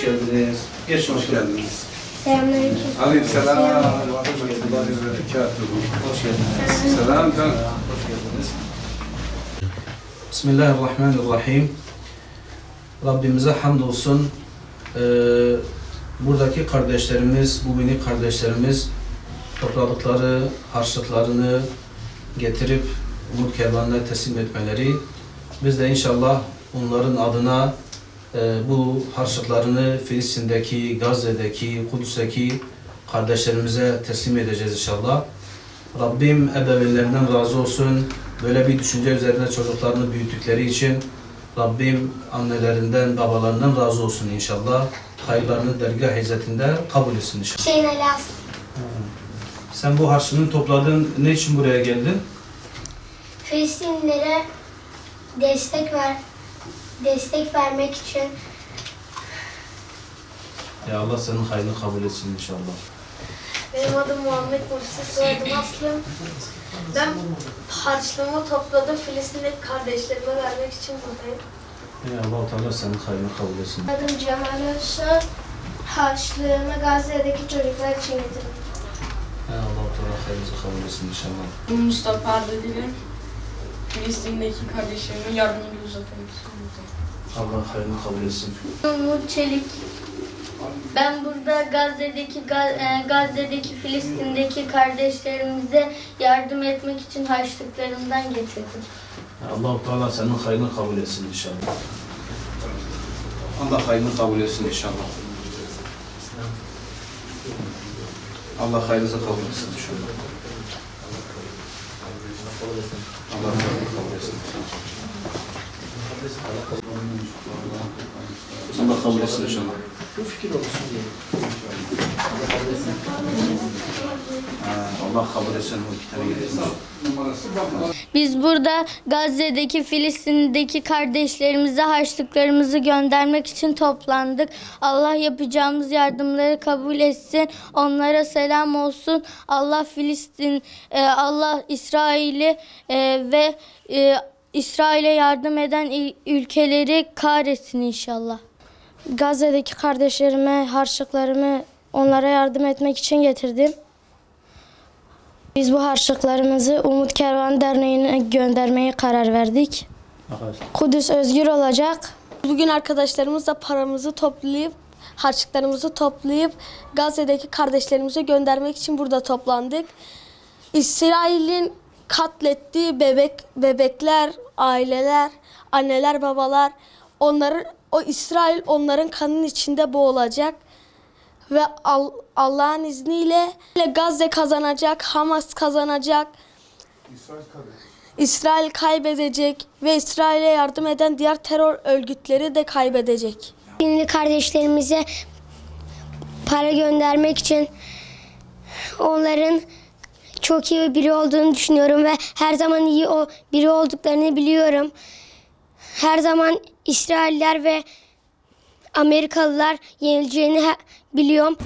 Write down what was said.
geldiniz. Geç hoş geldiniz. Selamünaleyküm. Aleykümselam. Hoş geldiniz. Selam. Hoş geldiniz. Bismillahirrahmanirrahim. Rabbimize hamdolsun. Buradaki kardeşlerimiz, bu minik kardeşlerimiz topladıkları harçlıklarını getirip Umut Kervanı'na teslim etmeleri. Biz de inşallah onların adına bu harçlıklarını Filistin'deki, Gazze'deki, Kudüs'teki kardeşlerimize teslim edeceğiz inşallah. Rabbim ebeveynlerinden razı olsun. Böyle bir düşünce üzerine çocuklarını büyüttükleri için Rabbim annelerinden, babalarından razı olsun inşallah. Hayırlarını dergah izzetinde kabul etsin inşallah. Hüseyin Ali Aslı. Sen bu harçlığını topladın. Ne için buraya geldin? Filistinlilere destek vermek için. Ya Allah senin hayrını kabul etsin inşallah. Benim adım Muhammed Mursi, soyadım Aslı. Ben harçlığımı topladım, Filistin'deki kardeşlerime vermek için buradayım. Ya Allah Teala senin hayrını kabul etsin. Adım Cemal Özsoy. Harçlığımı Gazze'deki çocuklar için getirdim. Ya Allah Teala hayrınızı kabul etsin inşallah. Mustafa Arda'nın Filistin'deki kardeşlerimin yardımını uzatmak istiyorum. Allah hayrını kabul etsin. Umut Çelik. Ben burada Gazze'deki, Filistin'deki kardeşlerimize yardım etmek için harçlıklarımdan getirdim. Allah Teala senin hayrını kabul etsin inşallah. Allah hayrını kabul etsin inşallah. Allah hayrınızı kabul etsin inşallah. Allah hayrını kabul etsin inşallah. Allah kabul etsin inşallah. Bu fikir olsun diye. Allah kabul etsin bu kitabı getirsin. Biz burada Gazze'deki, Filistin'deki kardeşlerimize harçlıklarımızı göndermek için toplandık. Allah yapacağımız yardımları kabul etsin. Onlara selam olsun. Allah Allah İsrail'i ve İsrail'e yardım eden ülkeleri kahretsin inşallah. Gazze'deki kardeşlerime harçlıklarımı onlara yardım etmek için getirdim. Biz bu harçlıklarımızı Umut Kervanı Derneği'ne göndermeye karar verdik. Kudüs özgür olacak. Bugün arkadaşlarımızla paramızı toplayıp, harçlıklarımızı toplayıp Gazze'deki kardeşlerimize göndermek için burada toplandık. İsrail'in katlettiği bebekler, aileler, anneler, babalar, İsrail onların kanının içinde boğulacak ve Allah'ın izniyle Gazze kazanacak, Hamas kazanacak, İsrail kaybedecek ve İsrail'e yardım eden diğer terör örgütleri de kaybedecek. Şimdi kardeşlerimize para göndermek için onların çok iyi biri olduğunu düşünüyorum ve her zaman iyi biri olduklarını biliyorum. Her zaman İsrailler ve Amerikalılar yenileceğini biliyorum.